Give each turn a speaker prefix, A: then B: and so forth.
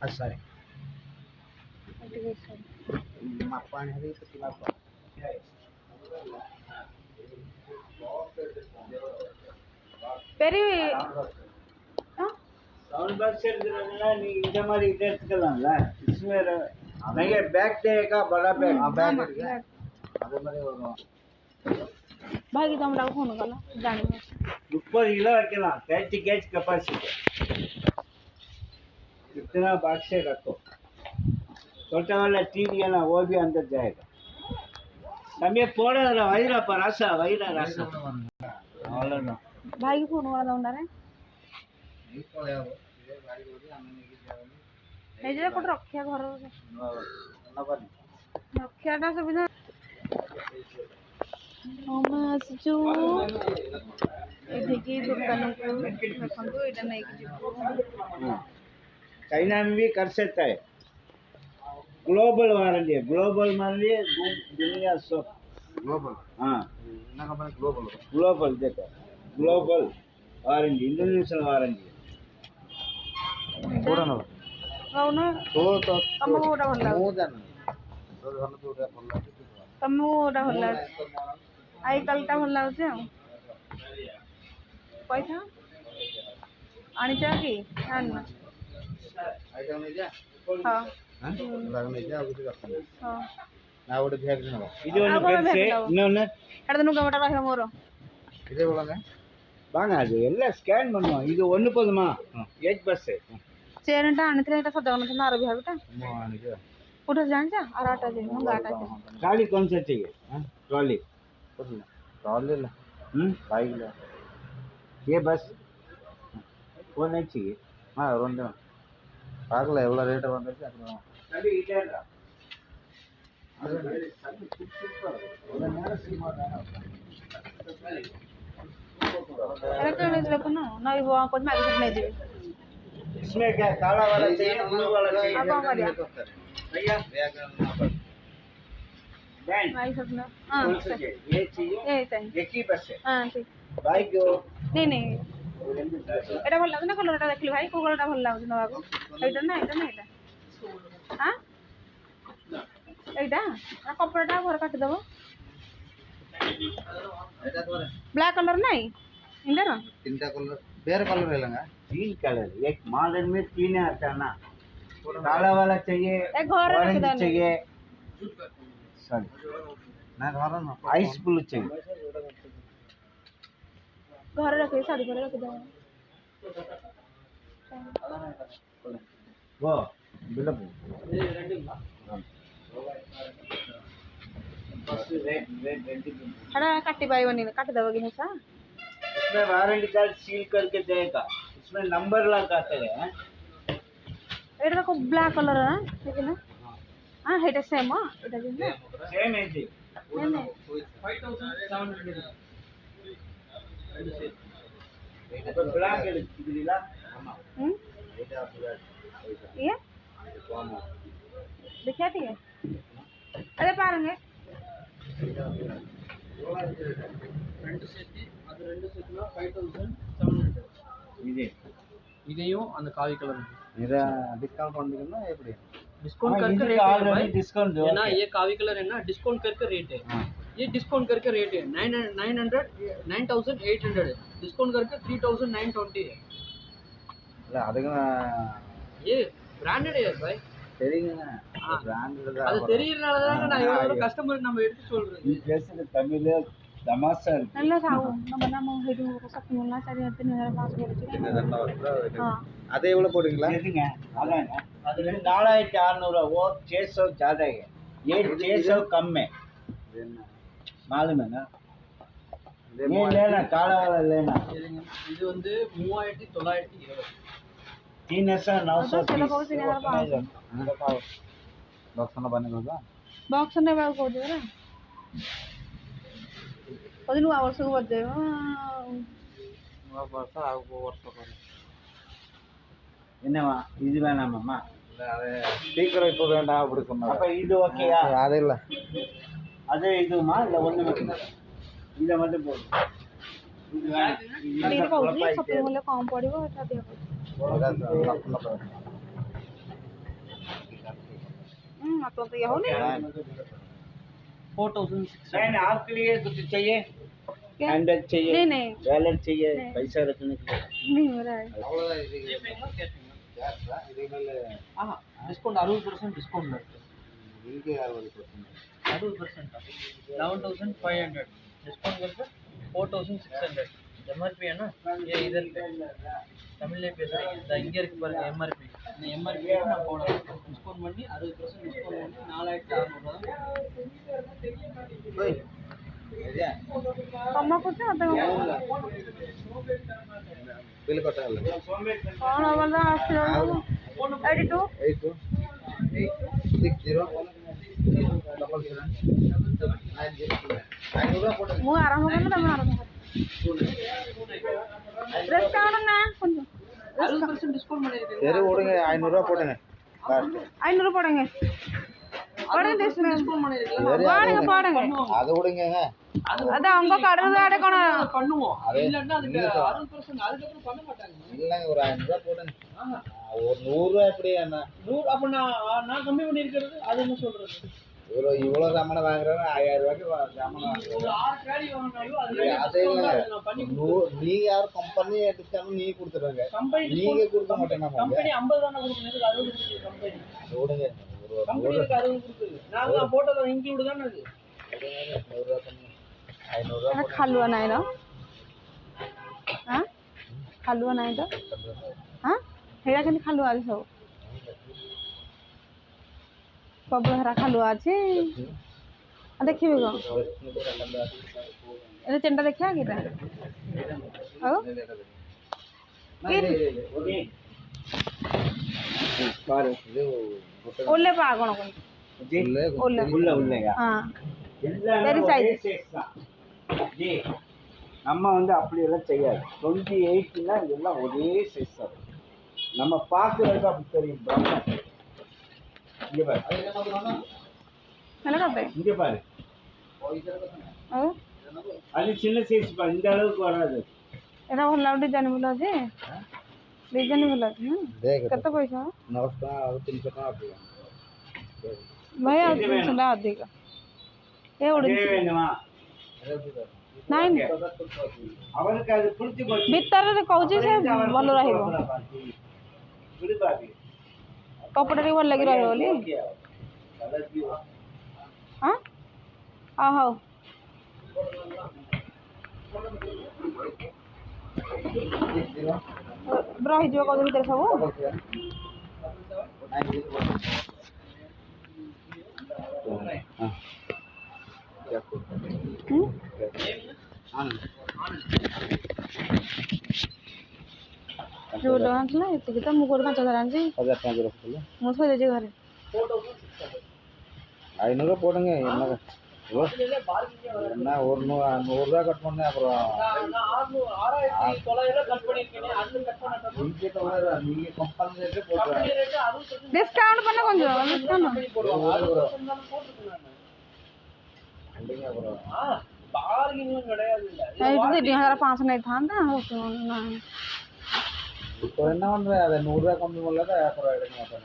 A: sorry. Mapan hari itu apa?
B: Peri,
A: sound box से नहीं इधर हमारी इधर चलाना है इसमें नहीं है बैक देगा बड़ा बैग बैग अरे मेरे वो
B: भाई की तुम फोन कला जाने
A: ऊपर हिला रखना कैच कैपेसिटी इतना बॉक्स से रखो छोटा वाला टीवी है ना वो भी अंदर जाएगा तब ये पोड़ा वहीरा पर आशा वहीरा राशा वाला ना
B: भाई की फोन वाला उन्ना रे এই যে কোট রক্ষা ঘর রক্ষাটা সুবিধা ଆମେ ଆସିଛୁ ଏଠିକି ଦୋକାନକୁ ଦେଖନ୍ତୁ ଏଇଟା ନେଇକି ଯିବୁ
A: चाइना में भी कर सकता है ग्लोबल वारंटी है ग्लोबल मान लिए दुनिया सब ग्लोबल हाँ ना कंपनी ग्लोबल देखो ग्लोबल वारंटी इंटरनेशनल वारंटी पूरा ना
B: అవును
A: तो
B: ତମକୁ କୋଉଟା ଭଲ ଲାଗୁଛି
A: ମୁଁ ଜାଣିନି ତୋର ଭଲ କୋଉଟା ଭଲ ଲାଗୁଛି
B: ତମକୁ କୋଉଟା ଭଲ ଲାଗୁଛି ଆଇ କାଲଟା ଭଲ ଲାଗୁଛି ଆଉ ପଇସା ଆଣିଛ କି ଆଣିନ
A: ଆଇଟା ନେଇ ଯା
B: ହଁ
A: ରାଗ ନେଇ ଯା ଆଉ କିଛି ଦରକାର ନାହିଁ
B: ହଁ
A: ନା ଗୋଟେ ଭ୍ୟାଗ ନବା ಇದು ಒಂದು ಬೆಲ್ಸೆ ಇನ್ನೊಂದು
B: ಎಡದ ನುಗ್ಗಮಟ ರಹಿಮ ಮೂರು
A: ಇದೆ ಒಳಗೆ ಬಾಂಗ ಅದು ಎಲ್ಲ ಸ್ಕ್ಯಾನ್ பண்ணுவோம் ಇದು ಒಂದು ಪದமா ಏಜ್ ಬಸ್
B: ಚೇರಂಟ ಅಣಿದ್ರೆ এটা সদাগণ না আরবি হবেটা
A: মো আনিকে
B: उठो जान जा और आटा दे हम आटा दे
A: ट्रॉली कौन सा चाहिए हां ट्रॉली ट्रॉली ला बाइक ला ये बस वो नहीं चाहिए हां रोंदे ಆಗಲ್ಲ ಎಲ್ಲ ರೇಟ್ ಬಂದೈತೆ ಅದು ಸರಿ ಇದೆ ಅಲ್ಲ इसमें क्या काला वाला चाहिए ब्लू वाला चाहिए भैया बैंड
B: भाई सबना
A: कौन सा चाहिए ये चाहिए एक ही बस है
B: हां ठीक
A: बाइक
B: नहीं এটা ভাল লাগে না কলরটা দেখলি ভাই কোন কলরটা ভাল লাগে না বাবু এইটা না হ্যাঁ এইটা না কপড়াটা ঘর কাটি দেব
A: এটা ধরে
B: ব্ল্যাক কালার নাই इंदा ना
A: तीनटा कलर ಬೇರೆ कलर रहेगा तीन कलर एक मॉडल में तीन आता ना काला वाला चाहिए
B: एक घर
A: ऑरेंज चाहिए सॉरी ना घर ना आइस ब्लू चाहिए
B: घर रखे साड़ी पर रख दो
A: वो बिल्कुल
B: हड़ा काटी पाई बनी काट दोगे हसा
A: इसमें वारंटी कार्ड सील करके देगा इसमें नंबर लगाते हैं
B: एटा को ब्लैक कलर है ठीक है ना हां हेटा सेम एटा दिन
A: सेम है जी 5700 तो ब्लैक दिला एटा ब्लैक
B: ये देखिए ठीक है अरे பாருங்க
C: ரெண்டு செட் அது ரெண்டு செட்னா 5700 இதையும் அந்த காவி கலர்
A: मेरा डिस्काउंट பண்ணீங்கன்னா எப்படி
C: डिस्काउंट करके रेट है
A: ऑलरेडी डिस्काउंट दो
C: ना ये कावी कलर है ना डिस्काउंट करके रेट है ये डिस्काउंट करके रेट है 9800 डिस्काउंट करके 3920 है
A: இல்ல அதுக்கு
C: ये ब्रांडेड है भाई
A: தெரியுங்க பிராண்டட்
C: அது தெரியறனால தான் நான் இவ்வளவு கஸ்டமர் நம்ம எடுத்து சொல்றேன்
A: ಈ ಪ್ಲೇಸ್ ತಮಿಳ್ ತಮಾಷಾ ಇருக்கு
B: நல்ல சாவு நம்ம ஹெடு சப்போனா சரி 3500 போடுச்சு हां
A: அதே எவ்வளவு போடுவீங்களா சரிங்க அதாங்க அது 4600 वो 600 ज्यादा है ये 600 कम है मालूम है ना ये लेना काला वाला लेना
C: இது வந்து 3920
A: 3920 बॉक्स ना बने होगा
B: बॉक्स ने बाग को दे ना पदिनु वर्ष को बदे
A: वर्ष आगो वर्ष करे என்னவா இது வேணாமாமா இல்ல அது ஸ்பீக்கர் இப்ப வேண்டாம் அப்படி சொன்னாங்க அப்ப இது ஓகேயா அது இல்ல அது இதுமா இல்ல ஒண்ணு மட்டும் இத மட்டும் போடு இது வேணாம் இது
B: କହୁଛି ସପିଂ ମଲ୍ କମ ପଡ଼ିବ ଏଟା ଦିଅ मतलब तो ये हो नहीं
C: 4600
A: आपके लिए कुछ चाहिए?
B: क्या?
A: हैंडबैग चाहिए?
B: नहीं नहीं
A: वैलेट चाहिए?
B: नहीं।
A: पैसा रखने के लिए?
B: नहीं हो रहा है
C: हाँ डिस्काउंट 60% डिस्काउंट लगता है 60% 11,500 डिस्काउंट करके 4,600 एमआरपी है ना ये इधर पे तमिल பேசுறேன் இங்க இருக்கு பாருங்க எம்ஆர்பி இந்த எம்ஆர்பி நான் போடுறேன் டிஸ்கவுண்ட் பண்ணி 60% டிஸ்கவுண்ட் பண்ணி 4600
B: कम कुछ मत
A: बिल कटा है
B: कौन बोलता 82 मु आरंभ करना तब आरंभ ड्रेस काउंट ना कौन
C: 60% डिस्काउंट பண்ணிருக்கீங்க
A: சரி ஓடுங்க 500 ரூபாய் போடுங்க லாஸ்ட்
B: 500 போடுங்க போடுங்க
C: டிஸ்கவுண்ட் பண்ணிருக்கீங்க
B: போடுங்க போடுங்க
A: அது ஓடுங்க
B: அதான் உங்க கடவுள் அடக்கணும்
C: பண்ணுவோம்
A: அது
C: இல்லன்னா அதுக்கு
A: நீங்க
C: 60% அதுக்கு அப்புறம் பண்ண மாட்டாங்க
A: இல்லங்க ஒரு 500 ரூபாய் போடுங்க ஒரு 100 ரூபாய் எப்படி என்ன
C: 100 அப்ப நான் கம்மி பண்ணிருக்கிறது அது என்ன சொல்றது
A: இவ்வளவு சாமான வாங்குறாங்க 1000 ரூபாய்க்கு சாமான
C: ஒரு 6 ட்ராலி வாங்குனாலும் அது
A: அதே
C: நான் பண்ணி
A: நீங்க யாரும் கம்பெனி எடுத்தாலும் நீங்க கொடுத்துறாங்க
C: கம்பெனி
A: நீங்க கொடுக்க மாட்டேங்க
C: கம்பெனி 50 தான கொடுக்குறது 60 கொடுக்குது கம்பெனி
A: ஓடுங்க ஒரு
C: கம்பெனிக்கு 60 கொடுக்குது நான் போட்டத இன்க்ளூட் தான அது
A: 100 ரூபாய் பண்ணுங்க 500 ரூபாய்
B: अरे खालुआ नहीं ना हाँ खालुआ नहीं तो हाँ हेरा के खालुआ आज सब सब हेरा खालुआ अच्छे देखिए गो ये चंडा देखिए किटा ओ ओले पागोन को ओले हाँ Very size.
A: ஜி நம்ம வந்து அப்படியெல்லாம் செய்யாது 28னா இதெல்லாம் ஒரே சைஸ் தான் நம்ம பார்க்கறதுக்கு அப்படி தெரியும் பிரம்மன் இங்க பாரு
B: நல்லா கப்பே
A: இங்க பாரு
B: ओ
A: அது சின்ன சைஸ் பா இந்த அளவுக்கு வராது
B: एरा भल डिजाइन भल जे डिजाइन भल अछि केते पैसा
A: नमस्कार और 300 का आप
B: भाई आज 300 अधिक ए उड़ी
A: வேணுமா
B: ନାଇଁ
A: அவருக்கு அது புடிச்சு போச்சு
B: ଭିତରେ କହୁଛି ସେ ଭଲ ରହିବ କପଡ଼ା ଟିକେ ଭଲ ଲାଗି ରହିବ ବୋଲି ହଁ ହଉ ରହିଯିବ କହୁଛ ଭିତରେ ସବୁ ଯୋଉଟା ଆଣିଥିଲା ଏତିକି ତ ମୁଁ କୋଉଠି 5000 ଆଣିଛି
A: 1000 ଟଙ୍କା ରଖିଥିଲେ
B: ମୁଁ ଥୋଇ ଦେଇଛି ଘରେ
A: 500 போடுங்க என்ன என்ன ஒரு 100 ரூபாய் கட் பண்ணேன் அப்புறம்
C: நான் 6900 கட் பண்ணிருக்கேன் அது கட் பண்ணா
A: நீங்க கம்பெனி ரேட் போடுறீங்க
C: ரேட் 60%
B: டிஸ்கவுண்ட் பண்ண கொஞ்சம் டிஸ்கவுண்ட்
A: அப்படிங்க அப்புறம்
C: பார்கிங்கும் கிடையாது இல்ல
B: இது 2500 नहीं था ना
A: இப்போ என்ன பண்ற அதை 100 ரூபாய் கம்மி பண்ணல அப்புறம் எடுக்க மாட்டேன்